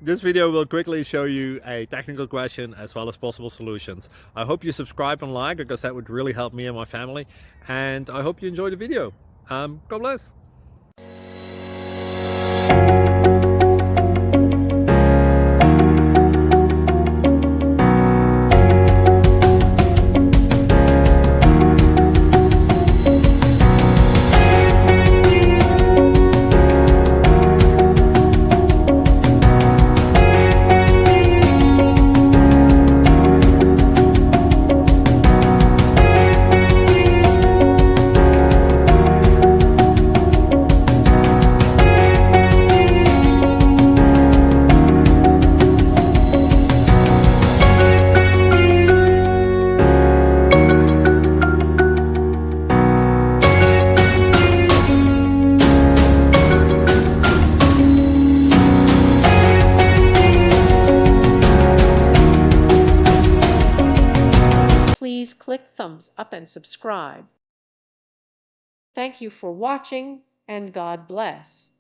This video will quickly show you a technical question as well as possible solutions. I hope you subscribe and like, because that would really help me and my family. And I hope you enjoy the video. God bless. Please click thumbs up and subscribe. Thank you for watching, and God bless.